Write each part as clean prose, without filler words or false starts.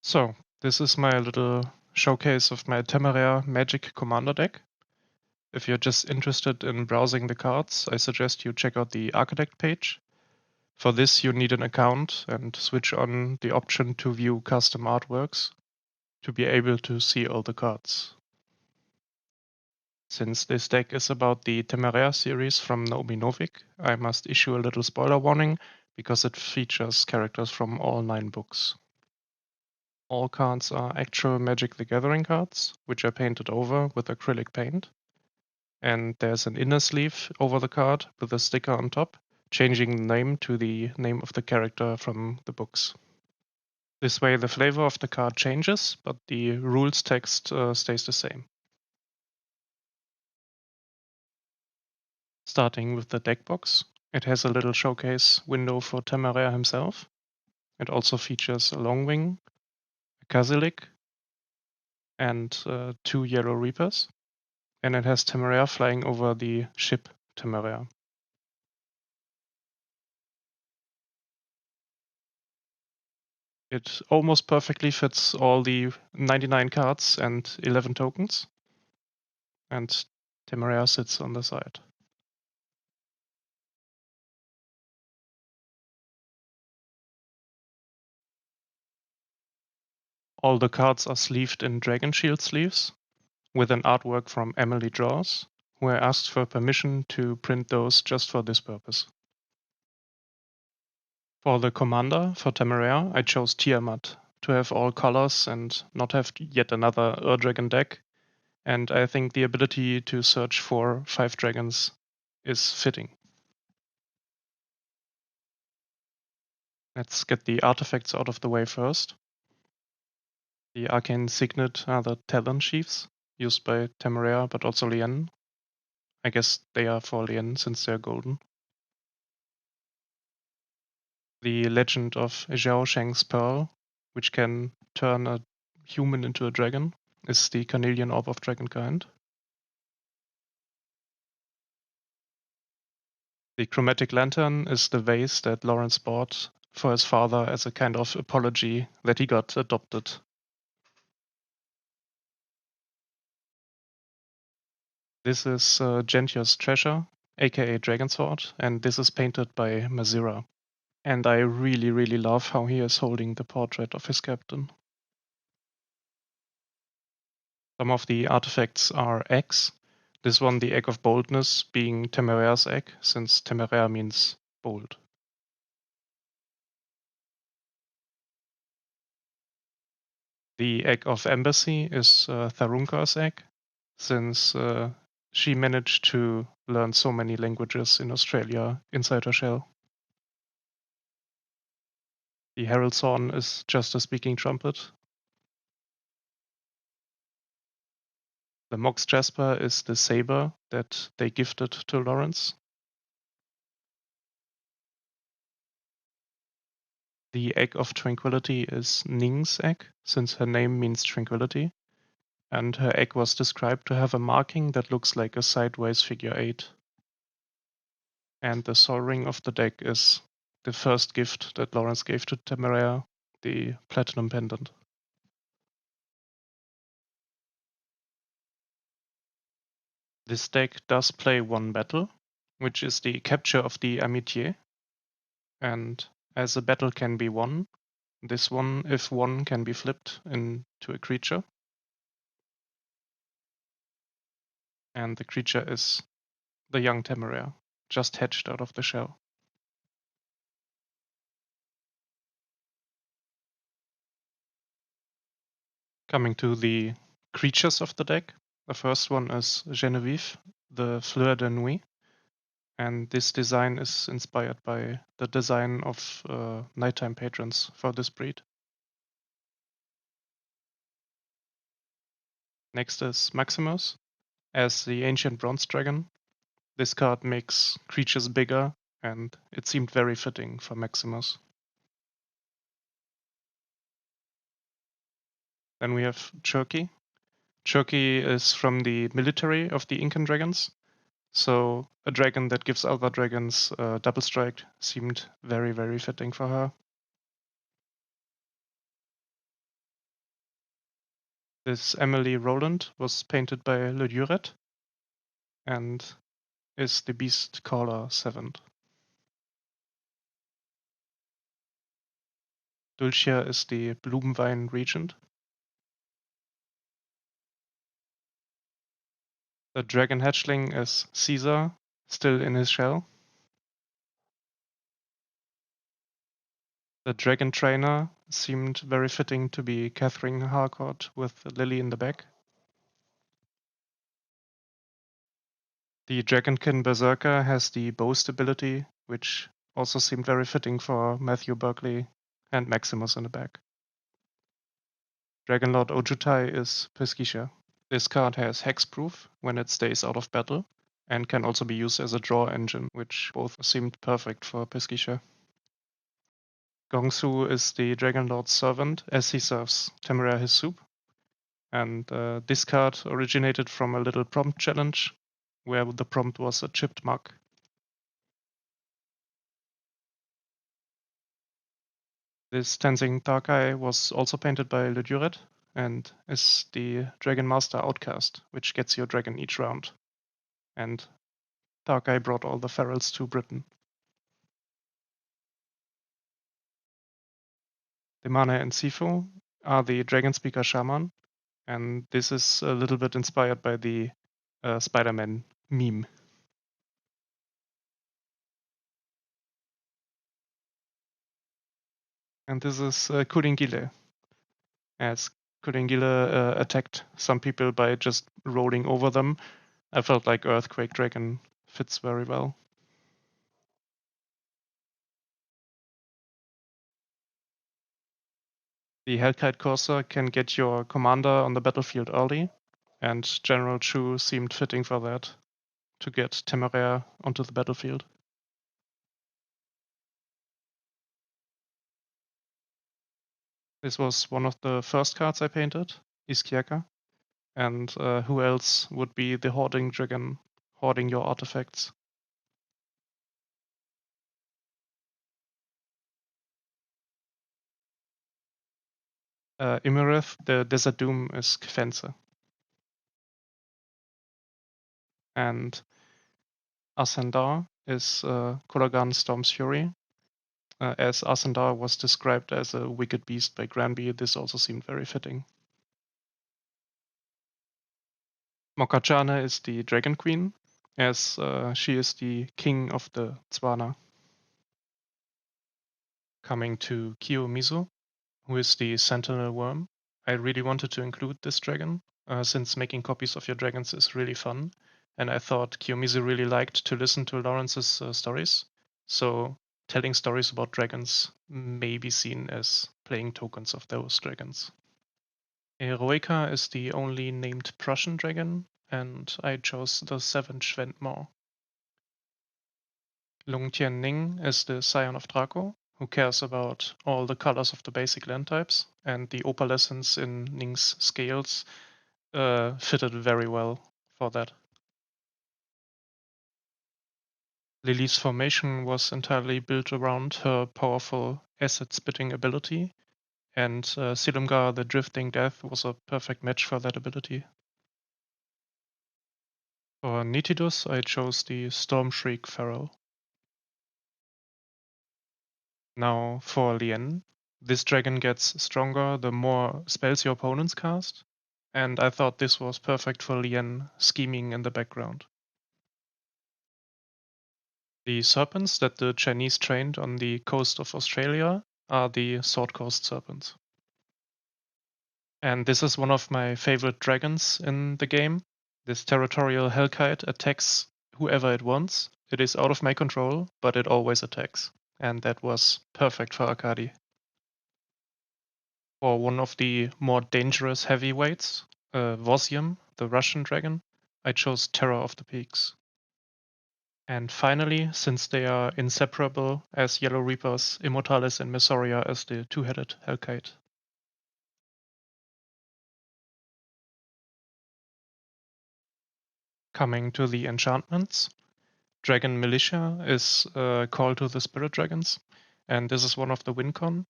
So, this is my little showcase of my Temeraire Magic Commander deck. If you're just interested in browsing the cards, I suggest you check out the Architect page. For this, you need an account and switch on the option to view custom artworks to be able to see all the cards. Since this deck is about the Temeraire series from Naomi Novik, I must issue a little spoiler warning because it features characters from all 9 books. All cards are actual Magic the Gathering cards, which are painted over with acrylic paint. And there's an inner sleeve over the card with a sticker on top, changing the name to the name of the character from the books. This way the flavor of the card changes, but the rules text stays the same. Starting with the deck box, it has a little showcase window for Temeraire himself. It also features a Longwing, a Kazilik, and 2 Yellow Reapers. And it has Temeraire flying over the ship Temeraire. It almost perfectly fits all the 99 cards and 11 tokens. And Temeraire sits on the side. All the cards are sleeved in Dragon Shield sleeves with an artwork from Emily Draws, who I asked for permission to print those just for this purpose. For the commander, for Temeraire, I chose Tiamat to have all colors and not have yet another Ur-Dragon deck. And I think the ability to search for 5 dragons is fitting. Let's get the artifacts out of the way first. The arcane signet are the talon sheaths used by Temeraire, but also Lien. I guess they are for Lien since they're golden. The legend of Zhao Sheng's Pearl, which can turn a human into a dragon, is the Carnelian Orb of Dragonkind. The chromatic lantern is the vase that Lawrence bought for his father as a kind of apology that he got adopted. This is Gentia's treasure, aka Dragonsword, and this is painted by Mazira. And I really love how he is holding the portrait of his captain. Some of the artifacts are eggs. This one, the Egg of Boldness, being Temeraire's egg, since Temeraire means bold. The Egg of Embassy is Tharunkar's egg, since she managed to learn so many languages in Australia inside her shell. The Herald's Horn is just a speaking trumpet. The Mox Jasper is the saber that they gifted to Lawrence. The Egg of Tranquility is Ning's egg, since her name means tranquility, and her egg was described to have a marking that looks like a sideways figure 8. And the Sol Ring of the deck is the first gift that Lawrence gave to Temeraire, the Platinum Pendant. This deck does play one battle, which is the capture of the Amitié, and as a battle can be won, this one, if won, can be flipped into a creature. And the creature is the young Temeraire, just hatched out of the shell. Coming to the creatures of the deck, the first one is Genevieve, the Fleur de Nuit. And this design is inspired by the design of nighttime patrons for this breed. Next is Maximus. As the ancient bronze dragon, this card makes creatures bigger, and it seemed very fitting for Maximus. Then we have Cherky. Cherky is from the military of the Incan dragons, so a dragon that gives other dragons double strike seemed very fitting for her. This Emily Roland was painted by Lodjuret and is the Beastcaller Savant. Dulcia is the Blumenwein Regent. The Dragon Hatchling is Caesar, still in his shell. The Dragon Trainer seemed very fitting to be Catherine Harcourt with Lily in the back. The Dragonkin Berserker has the Boast ability, which also seemed very fitting for Matthew Berkeley and Maximus in the back. Dragonlord Ojutai is Pesquisha. This card has hexproof when it stays out of battle and can also be used as a draw engine, which both seemed perfect for Pesquisha. Gongsu is the Dragonlord's servant as he serves Temeraire his soup. And this card originated from a little prompt challenge where the prompt was a chipped mug. This Tenzing Tharkay was also painted by Lodjuret and is the Dragonmaster Outcast, which gets your dragon each round. And Tharkay brought all the ferals to Britain. Demane and Sifu are the Dragon Speaker Shaman, and this is a little bit inspired by the Spider-Man meme. And this is Kulingile, as Kulingile attacked some people by just rolling over them. I felt like Earthquake Dragon fits very well. The Hellkite Courser can get your commander on the battlefield early, and General Chu seemed fitting for that, to get Temeraire onto the battlefield. This was one of the first cards I painted, Iskiaka. And who else would be the Hoarding Dragon, hoarding your artifacts? Imirith, the Desert Doom, is Kfense. And Ascendar is Kolagan Storm's Fury. As Ascendar was described as a wicked beast by Granby, this also seemed very fitting. Mokachane is the Dragon Queen, as she is the king of the Tswana. Coming to Kiyomizu, who is the Sentinel Worm. I really wanted to include this dragon, since making copies of your dragons is really fun, and I thought Kiyomizu really liked to listen to Lawrence's stories, so telling stories about dragons may be seen as playing tokens of those dragons. Eroica is the only named Prussian dragon, and I chose the 7 Schwendmore. Lung Tianning is the scion of Draco, who cares about all the colors of the basic land types, and the opalescence in Ning's scales fitted very well for that. Lily's formation was entirely built around her powerful acid-spitting ability, and Silumgar the Drifting Death was a perfect match for that ability. For Nitidus, I chose the Storm Shriek Feral. Now for Lien, this dragon gets stronger the more spells your opponents cast, and I thought this was perfect for Lien scheming in the background. The serpents that the Chinese trained on the coast of Australia are the Sword Coast serpents. And this is one of my favorite dragons in the game. This territorial Hellkite attacks whoever it wants. It is out of my control, but it always attacks. And that was perfect for Arkady. For one of the more dangerous heavyweights, Vosium, the Russian dragon, I chose Terror of the Peaks. And finally, since they are inseparable as Yellow Reapers, Immortalis and Messoria as the two-headed Hellkite. Coming to the enchantments, Dragon Militia is Call to the Spirit Dragons, and this is one of the WinCon,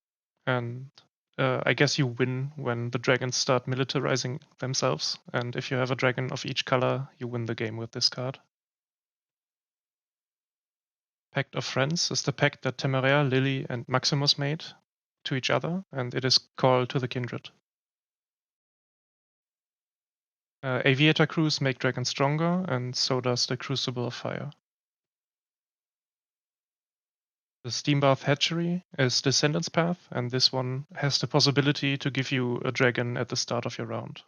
and I guess you win when the dragons start militarizing themselves, and if you have a dragon of each color, you win the game with this card. Pact of Friends is the pact that Temeraire, Lily, and Maximus made to each other, and it is called to the kindred. Aviator crews make dragons stronger, and so does the Crucible of Fire. The Steambath Hatchery is Descendant's Path, and this one has the possibility to give you a dragon at the start of your round.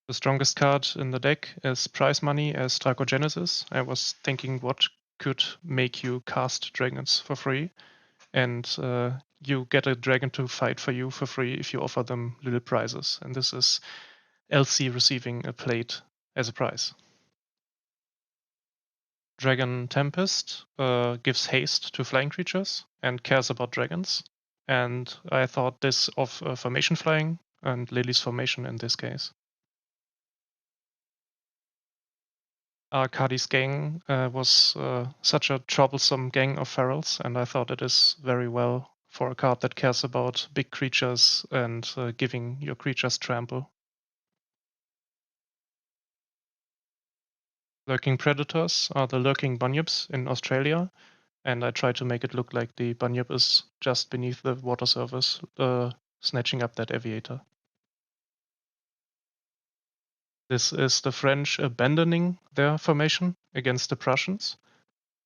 The strongest card in the deck is Prize Money as Dracogenesis. I was thinking what could make you cast dragons for free, and you get a dragon to fight for you for free if you offer them little prizes. And this is Elsie receiving a plate as a prize. Dragon Tempest gives haste to flying creatures and cares about dragons. And I thought this of formation flying and Lily's formation in this case. Arcadi's gang was such a troublesome gang of ferals, and I thought it is very well for a card that cares about big creatures and giving your creatures trample. Lurking predators are the lurking bunyups in Australia, and I try to make it look like the bunyip is just beneath the water surface, snatching up that aviator. This is the French abandoning their formation against the Prussians,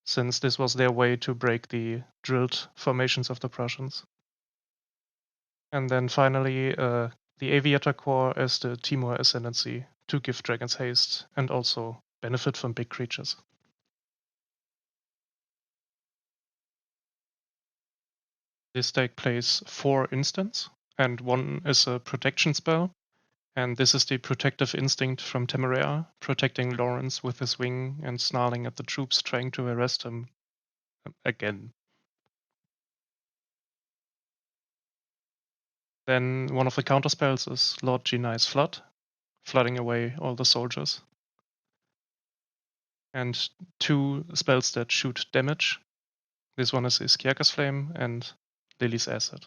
since this was their way to break the drilled formations of the Prussians. And then finally, the Aviator Core is the Timur Ascendancy to give dragons haste and also benefit from big creatures. This deck plays 4 instants, and one is a protection spell. And this is the Protective Instinct from Temeraire, protecting Lawrence with his wing and snarling at the troops trying to arrest him again. Then one of the counterspells is Lord Genai's Flood, flooding away all the soldiers. And 2 spells that shoot damage. This one is Iskiaka's Flame and Lily's Acid.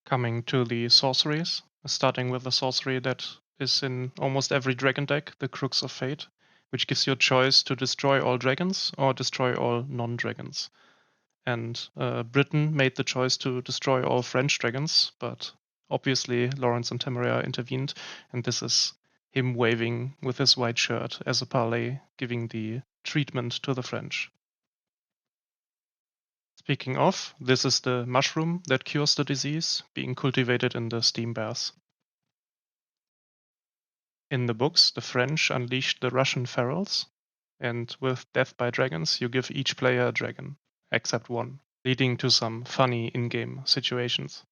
Coming to the sorceries, starting with a sorcery that is in almost every dragon deck, the Crux of Fate, which gives you a choice to destroy all dragons or destroy all non-dragons. And Britain made the choice to destroy all French dragons, but obviously Lawrence and Temeraire intervened, and this is him waving with his white shirt as a parlay, giving the treatment to the French. Speaking of, this is the mushroom that cures the disease, being cultivated in the steam baths. In the books, the French unleashed the Russian ferals, and with Death by Dragons, you give each player a dragon, except one, leading to some funny in-game situations.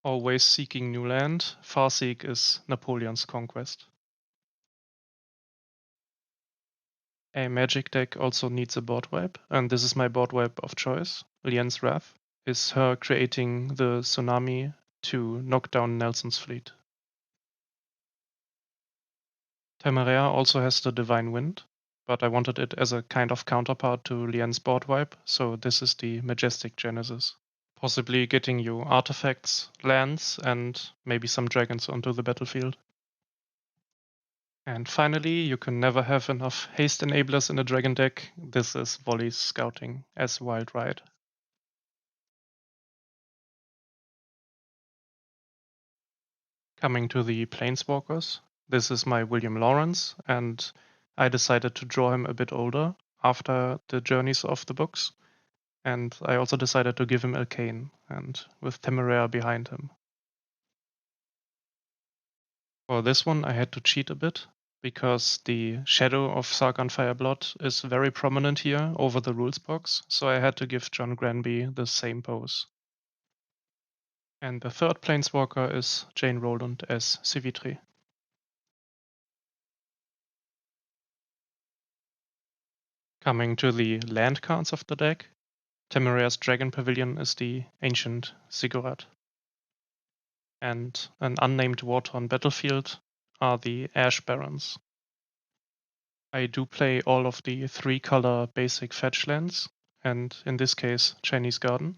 Always seeking new land, Farseek is Napoleon's conquest. A magic deck also needs a board wipe, and this is my board wipe of choice. Lien's Wrath is her creating the tsunami to knock down Nelson's fleet. Temeraire also has the Divine Wind, but I wanted it as a kind of counterpart to Lien's board wipe, so this is the Majestic Genesis. Possibly getting you artifacts, lands, and maybe some dragons onto the battlefield. And finally, you can never have enough haste enablers in a dragon deck. This is Volley's Scouting as Wild Ride. Coming to the Planeswalkers, this is my William Lawrence, and I decided to draw him a bit older after the journeys of the books. And I also decided to give him Arcane, and with Temeraire behind him. For this one, I had to cheat a bit, because the shadow of Sargon Fireblood is very prominent here over the rules box, so I had to give John Granby the same pose. And the third Planeswalker is Jane Roland as Sivitri. Coming to the land cards of the deck, Temeraire's Dragon Pavilion is the Ancient Ziggurat. And an unnamed War-torn battlefield are the Ash Barons. I do play all of the 3-color basic fetch lands, and in this case, Chinese Garden.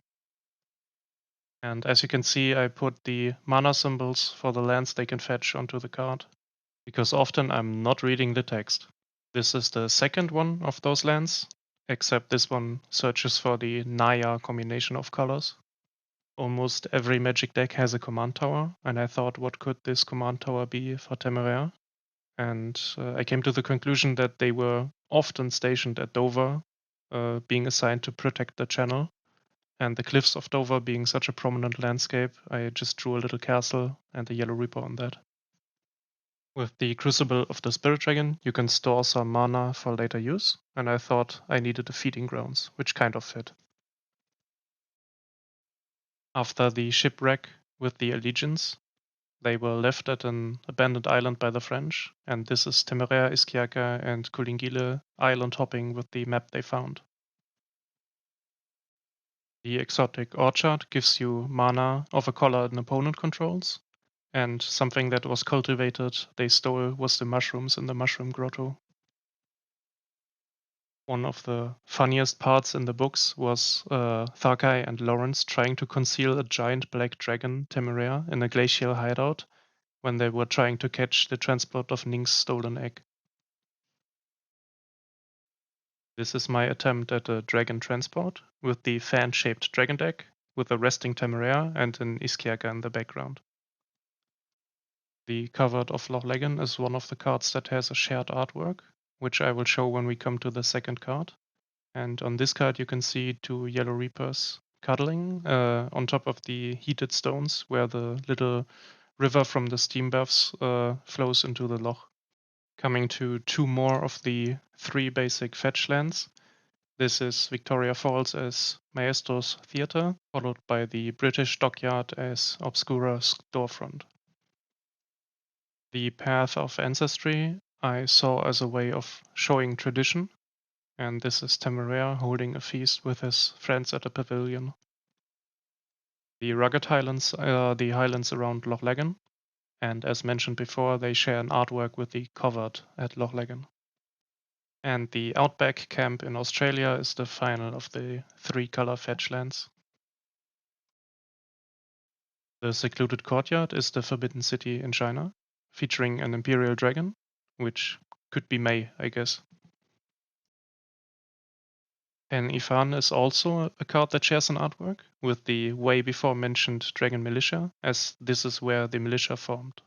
And as you can see, I put the mana symbols for the lands they can fetch onto the card, because often I'm not reading the text. This is the second one of those lands, except this one searches for the Naya combination of colors. Almost every Magic deck has a command tower, and I thought, what could this command tower be for Temeraire? And I came to the conclusion that they were often stationed at Dover, being assigned to protect the channel. And the cliffs of Dover being such a prominent landscape, I just drew a little castle and a Yellow Reaper on that. With the Crucible of the Spirit Dragon, you can store some mana for later use, and I thought I needed a feeding grounds, which kind of fit. After the shipwreck with the Allegiance, they were left at an abandoned island by the French, and this is Temeraire, Iskiaka, and Kulingile island hopping with the map they found. The exotic Orchard gives you mana of a color an opponent controls, and something that was cultivated they stole was the mushrooms in the Mushroom Grotto. One of the funniest parts in the books was Tharkay and Lawrence trying to conceal a giant black dragon, Temeraire, in a glacial hideout when they were trying to catch the transport of Ning's stolen egg. This is my attempt at a dragon transport with the fan-shaped dragon deck with a resting Temeraire and an Iskiaka in the background. The Covert of Lochlegan is one of the cards that has a shared artwork, which I will show when we come to the second card. And on this card you can see 2 Yellow Reapers cuddling on top of the heated stones where the little river from the steam baths flows into the loch. Coming to 2 more of the 3 basic fetch lands. This is Victoria Falls as Maestro's Theatre, followed by the British Dockyard as Obscura's Storefront. The Path of Ancestry I saw as a way of showing tradition, and this is Temeraire holding a feast with his friends at a pavilion. The rugged highlands are the highlands around Lochlegan, and as mentioned before, they share an artwork with the Covert at Lochlegan. And the Outback camp in Australia is the final of the 3-color fetch lands. The Secluded Courtyard is the Forbidden City in China, featuring an Imperial Dragon, which could be Mei, I guess. Pen Ifan is also a card that shares an artwork with the way before mentioned Dragon Militia, as this is where the militia formed.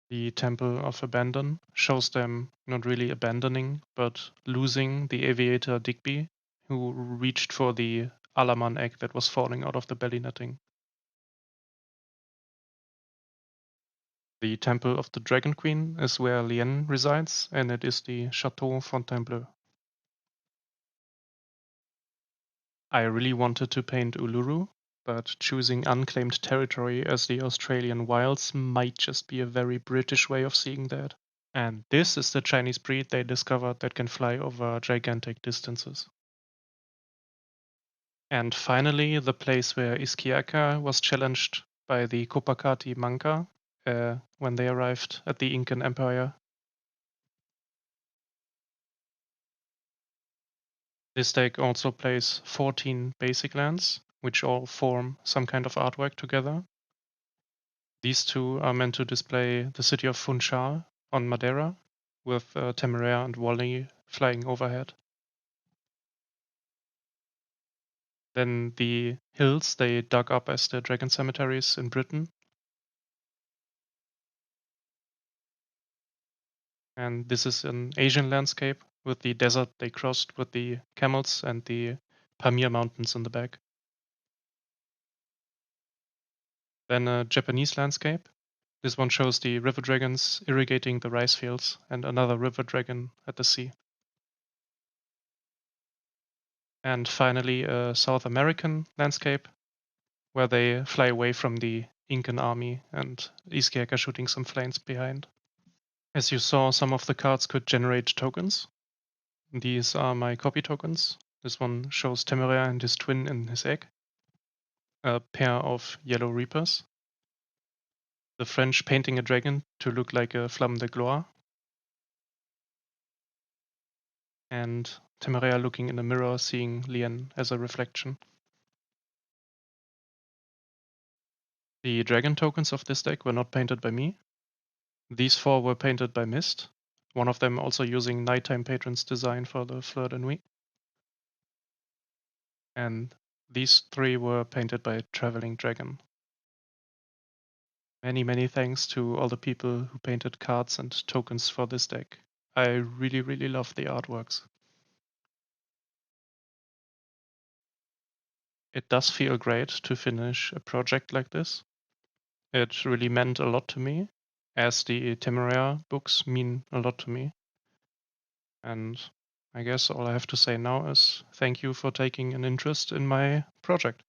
The Temple of Abandon shows them not really abandoning, but losing the aviator Digby, who reached for the Alaman egg that was falling out of the belly netting. The Temple of the Dragon Queen is where Lien resides, and it is the Chateau Fontainebleau. I really wanted to paint Uluru, but choosing unclaimed territory as the Australian wilds might just be a very British way of seeing that. And this is the Chinese breed they discovered that can fly over gigantic distances. And finally, the place where Iskiaka was challenged by the Kopakati Manka when they arrived at the Incan Empire. This deck also plays 14 basic lands, which all form some kind of artwork together. These 2 are meant to display the city of Funchal on Madeira, with Temeraire and Wally flying overhead. Then the hills they dug up as the dragon cemeteries in Britain. And this is an Asian landscape with the desert they crossed with the camels and the Pamir Mountains in the back. Then a Japanese landscape. This one shows the river dragons irrigating the rice fields and another river dragon at the sea. And finally, a South American landscape where they fly away from the Incan army and Iskiaka shooting some flames behind. As you saw, some of the cards could generate tokens. These are my copy tokens. This one shows Temeraire and his twin in his egg. A pair of Yellow Reapers. The French painting a dragon to look like a Flamme de Gloire. and Temeraire looking in the mirror, seeing Lien as a reflection. The dragon tokens of this deck were not painted by me. These 4 were painted by Mist, one of them also using Nighttime Patron's design for the Fleur de Nuit. And these 3 were painted by Traveling Dragon. Many thanks to all the people who painted cards and tokens for this deck. I really love the artworks. It does feel great to finish a project like this. It really meant a lot to me, as the Temeraire books mean a lot to me. And I guess all I have to say now is thank you for taking an interest in my project.